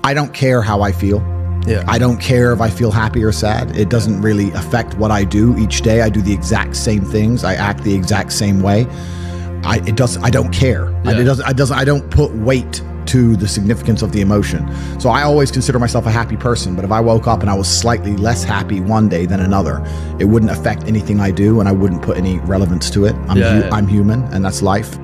I don't care how I feel. Yeah. I don't care if I feel happy or sad. It doesn't really affect what I do each day. I do the exact same things. I act the exact same way. I don't care. Yeah. I don't put weight to the significance of the emotion. So I always consider myself a happy person, but if I woke up and I was slightly less happy one day than another, it wouldn't affect anything I do, and I wouldn't put any relevance to it. I'm human, and that's life.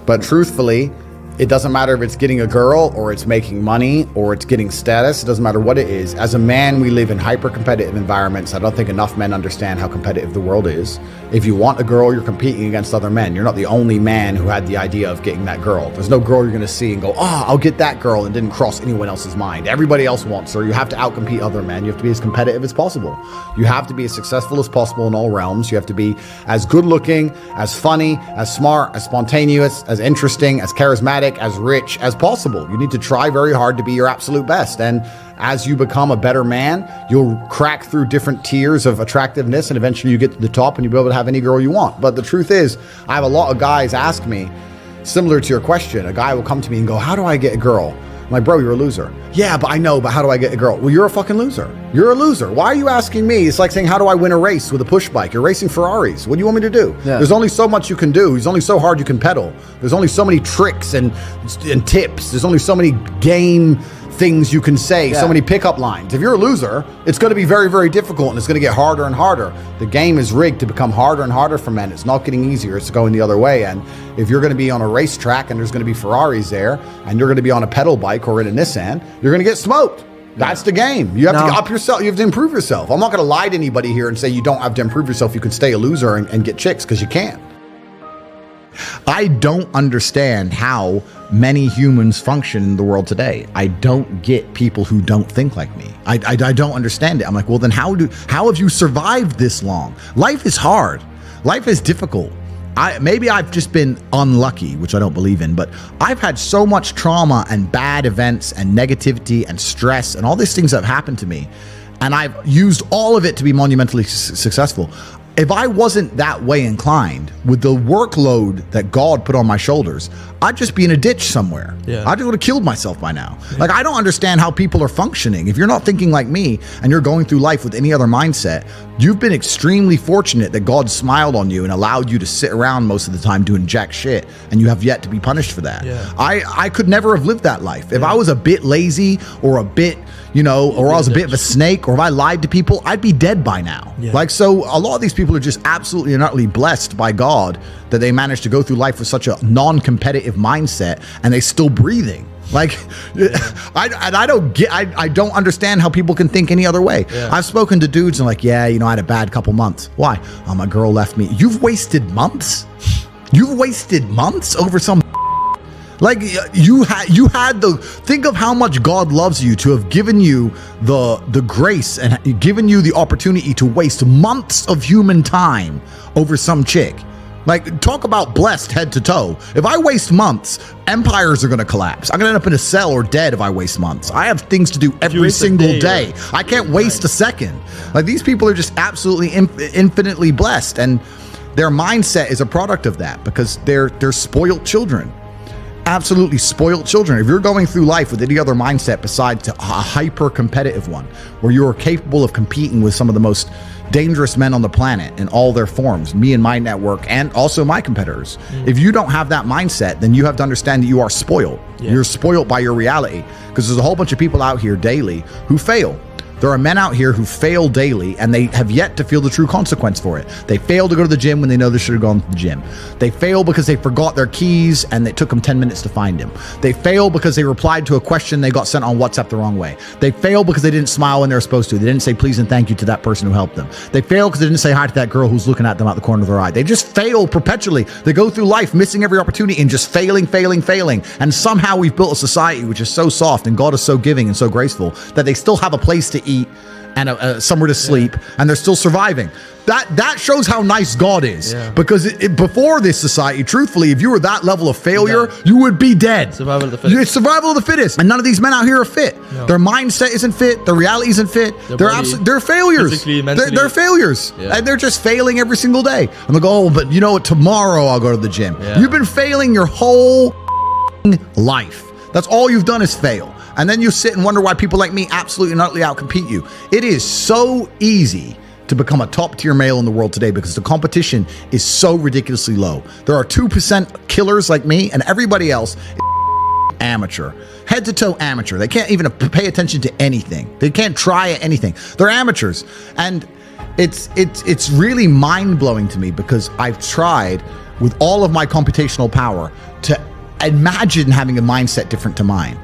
But truthfully, it doesn't matter if it's getting a girl or it's making money or it's getting status. It doesn't matter what it is. As a man, we live in hyper-competitive environments. I don't think enough men understand how competitive the world is. If you want a girl, you're competing against other men. You're not the only man who had the idea of getting that girl. There's no girl you're going to see and go, oh, I'll get that girl, and didn't cross anyone else's mind. Everybody else wants her. You have to outcompete other men. You have to be as competitive as possible. You have to be as successful as possible in all realms. You have to be as good-looking, as funny, as smart, as spontaneous, as interesting, as charismatic, as rich as possible. You need to try very hard to be your absolute best. And as you become a better man, you'll crack through different tiers of attractiveness, and eventually you get to the top and you'll be able to have any girl you want. But the truth is, I have a lot of guys ask me, similar to your question, a guy will come to me and go, how do I get a girl? I'm like, bro, you're a loser. Yeah, but I know, but how do I get a girl? Well, you're a fucking loser. You're a loser. Why are you asking me? It's like saying, how do I win a race with a push bike? You're racing Ferraris. What do you want me to do? Yeah. There's only so much you can do. There's only so hard you can pedal. There's only so many tricks and tips. There's only so many game things you can say, so many pickup lines. If you're a loser, it's going to be very, very difficult, and it's going to get harder and harder. The game is rigged to become harder and harder for men. It's not getting easier. It's going the other way. And if you're going to be on a racetrack and there's going to be Ferraris there, and you're going to be on a pedal bike or in a Nissan, you're going to get smoked. That's the game. You have to up yourself. You have to improve yourself. I'm not going to lie to anybody here and say you don't have to improve yourself. You can stay a loser and get chicks, because you can't. I don't understand how many humans function in the world today. I don't get people who don't think like me. I don't understand it. I'm like, well, then how have you survived this long? Life is hard. Life is difficult. Maybe I've just been unlucky, which I don't believe in, but I've had so much trauma and bad events and negativity and stress and all these things that have happened to me, and I've used all of it to be monumentally successful. If I wasn't that way inclined, with the workload that God put on my shoulders, I'd just be in a ditch somewhere. I would have killed myself by now. Like, I don't understand how people are functioning. If you're not thinking like me and you're going through life with any other mindset, you've been extremely fortunate that God smiled on you and allowed you to sit around most of the time doing jack shit, and you have yet to be punished for that. I could never have lived that life. If I was a bit lazy or a bit, or I was a bit of a snake, or if I lied to people, I'd be dead by now. Like, so a lot of these people are just absolutely and utterly blessed by God that they managed to go through life with such a non-competitive mindset, and they're still breathing. Like, I don't understand how people can think any other way. I've spoken to dudes and like, I had a bad couple months. Why? Oh, my girl left me. You've wasted months? You've wasted months over some. Like, you had think of how much God loves you to have given you the grace and given you the opportunity to waste months of human time over some chick. Like, talk about blessed head to toe. If I waste months, empires are going to collapse. I'm going to end up in a cell or dead if I waste months. I have things to do every single day. I can't waste a second. Like, these people are just absolutely infinitely blessed, and their mindset is a product of that, because they're spoiled children. Absolutely spoiled children. If you're going through life with any other mindset besides a hyper competitive one, where you are capable of competing with some of the most dangerous men on the planet in all their forms, me and my network, and also my competitors. If you don't have that mindset, then you have to understand that you are spoiled. You're spoiled by your reality, because there's a whole bunch of people out here daily who fail. There are men out here who fail daily, and they have yet to feel the true consequence for it. They fail to go to the gym when they know they should have gone to the gym. They fail because they forgot their keys and it took them 10 minutes to find them. They fail because they replied to a question they got sent on WhatsApp the wrong way. They fail because they didn't smile when they were supposed to. They didn't say please and thank you to that person who helped them. They fail because they didn't say hi to that girl who's looking at them out the corner of their eye. They just fail perpetually. They go through life missing every opportunity and just failing. And somehow we've built a society which is so soft, and God is so giving and so graceful, that they still have a place to eat and somewhere to sleep, and they're still surviving. That shows how nice God is, because before this society, truthfully, if you were that level of failure, you would be dead. Survival of the fittest. It's survival of the fittest, and none of these men out here are fit. No. Their mindset isn't fit. Their reality isn't fit. They're failures. They're failures, and they're just failing every single day. I'm like, oh, but you know what? Tomorrow I'll go to the gym. You've been failing your whole life. That's all you've done is fail. And then you sit and wonder why people like me absolutely and utterly outcompete you. It is so easy to become a top tier male in the world today because the competition is so ridiculously low. There are 2% killers like me, and everybody else is amateur, head to toe amateur. They can't even pay attention to anything. They can't try anything. They're amateurs. And it's really mind blowing to me because I've tried with all of my computational power to imagine having a mindset different to mine.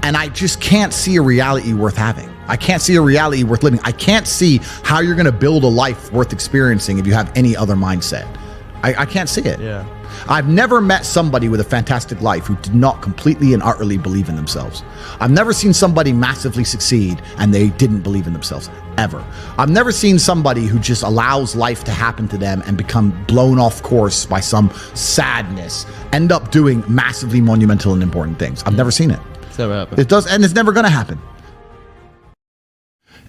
And I just can't see a reality worth having. I can't see a reality worth living. I can't see how you're going to build a life worth experiencing if you have any other mindset. I can't see it. Yeah. I've never met somebody with a fantastic life who did not completely and utterly believe in themselves. I've never seen somebody massively succeed and they didn't believe in themselves, ever. I've never seen somebody who just allows life to happen to them and become blown off course by some sadness, end up doing massively monumental and important things. I've never seen it. It's never happened. It does, and it's never going to happen.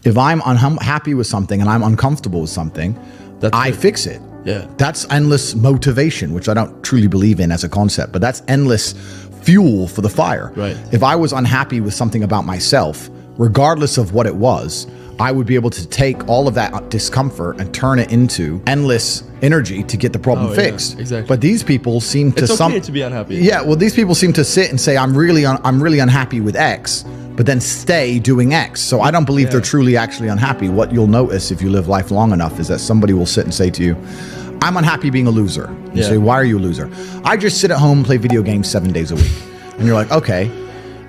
If I'm unhappy with something and I'm uncomfortable with something, I fix it. Yeah. That's endless motivation, which I don't truly believe in as a concept, but that's endless fuel for the fire. Right. If I was unhappy with something about myself, regardless of what it was, I would be able to take all of that discomfort and turn it into endless energy to get the problem fixed. Yeah, exactly. But these people seem to It's okay to be unhappy. Yeah, well, these people seem to sit and say, I'm really unhappy with X, but then stay doing X. So I don't believe they're truly actually unhappy. What you'll notice if you live life long enough is that somebody will sit and say to you, I'm unhappy being a loser. You say, why are you a loser? I just sit at home and play video games 7 days a week. And you're like, okay.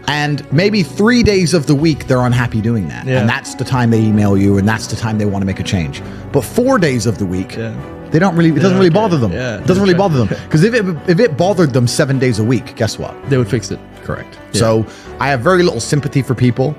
And maybe 3 days of the week, they're unhappy doing that. Yeah. And that's the time they email you, and that's the time they want to make a change. But 4 days of the week, they don't really, it doesn't really bother them. Yeah, it doesn't really bother them. Because if it bothered them 7 days a week, guess what? They would fix it. Correct. Yeah. So I have very little sympathy for people.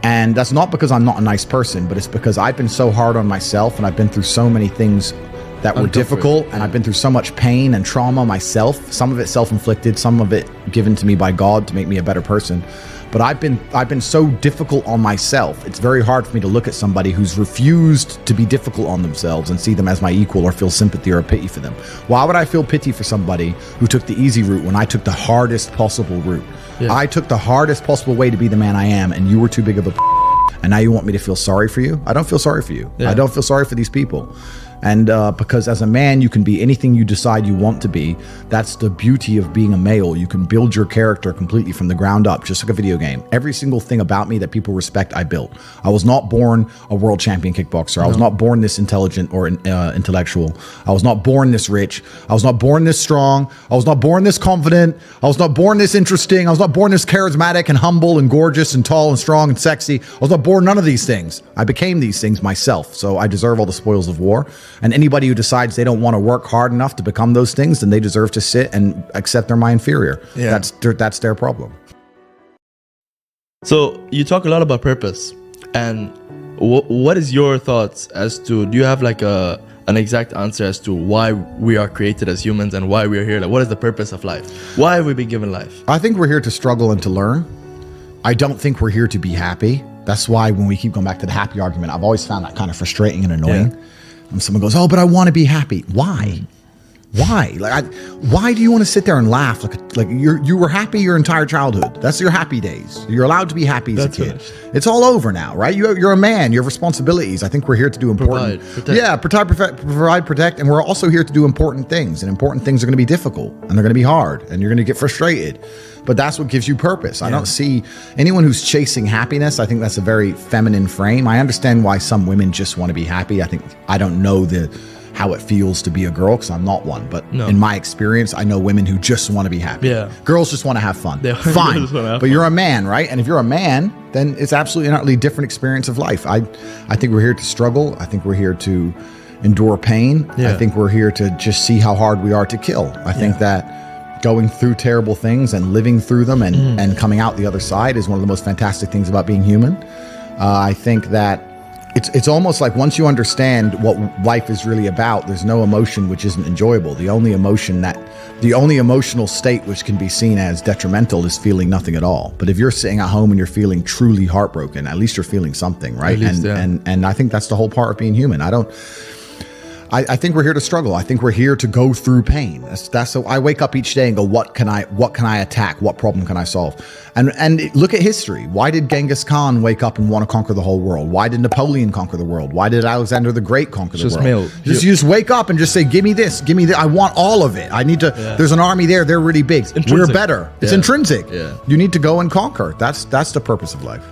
And that's not because I'm not a nice person, but it's because I've been so hard on myself and I've been through so many things that were difficult, and I've been through so much pain and trauma myself, some of it self-inflicted, some of it given to me by God to make me a better person. But I've been so difficult on myself. It's very hard for me to look at somebody who's refused to be difficult on themselves and see them as my equal or feel sympathy or pity for them. Why would I feel pity for somebody who took the easy route when I took the hardest possible route? Yeah. I took the hardest possible way to be the man I am, and you were too big of a and now you want me to feel sorry for you? I don't feel sorry for you. Yeah. I don't feel sorry for these people. And because as a man, you can be anything you decide you want to be. That's the beauty of being a male. You can build your character completely from the ground up, just like a video game. Every single thing about me that people respect, I built. I was not born a world champion kickboxer. I was not born this intelligent or intellectual. I was not born this rich. I was not born this strong. I was not born this confident. I was not born this interesting. I was not born this charismatic and humble and gorgeous and tall and strong and sexy. I was not born none of these things. I became these things myself. So I deserve all the spoils of war. And anybody who decides they don't want to work hard enough to become those things, then they deserve to sit and accept they're my inferior. Yeah. That's their problem. So you talk a lot about purpose. And what is your thoughts as to, do you have like an exact answer as to why we are created as humans and why we are here? Like, what is the purpose of life? Why have we been given life? I think we're here to struggle and to learn. I don't think we're here to be happy. That's why when we keep going back to the happy argument, I've always found that kind of frustrating and annoying. Yeah. And someone goes, oh, but I want to be happy. Why? Why? Why do you want to sit there and laugh? Like you were happy your entire childhood. That's your happy days. You're allowed to be happy as a kid. Finished. It's all over now, right? You're a man. You have responsibilities. I think we're here to do important. Provide, protect, and we're also here to do important things. And important things are going to be difficult, and they're going to be hard, and you're going to get frustrated. But that's what gives you purpose. I don't see anyone who's chasing happiness. I think that's a very feminine frame. I understand why some women just want to be happy. I don't know how it feels to be a girl because I'm not one. But in my experience, I know women who just want to be happy. Yeah. Girls just want to have fun. Fine. But you're a man, right? And if you're a man, then it's absolutely an utterly different experience of life. I think we're here to struggle. I think we're here to endure pain. Yeah. I think we're here to just see how hard we are to kill. I think that going through terrible things and living through them and coming out the other side is one of the most fantastic things about being human. I think that it's almost like once you understand what life is really about, there's no emotion which isn't enjoyable. The only emotional state which can be seen as detrimental is feeling nothing at all. But if you're sitting at home and you're feeling truly heartbroken, at least you're feeling something, right? And I think that's the whole part of being human. I think we're here to struggle. I think we're here to go through pain. That's so I wake up each day and go, what can I attack? What problem can I solve? And look at history. Why did Genghis Khan wake up and want to conquer the whole world? Why did Napoleon conquer the world? Why did Alexander the Great conquer the world? You just wake up and just say, give me this, give me that. I want all of it. I need to, there's an army there. They're really big. We're better. It's intrinsic. Yeah. You need to go and conquer. That's the purpose of life.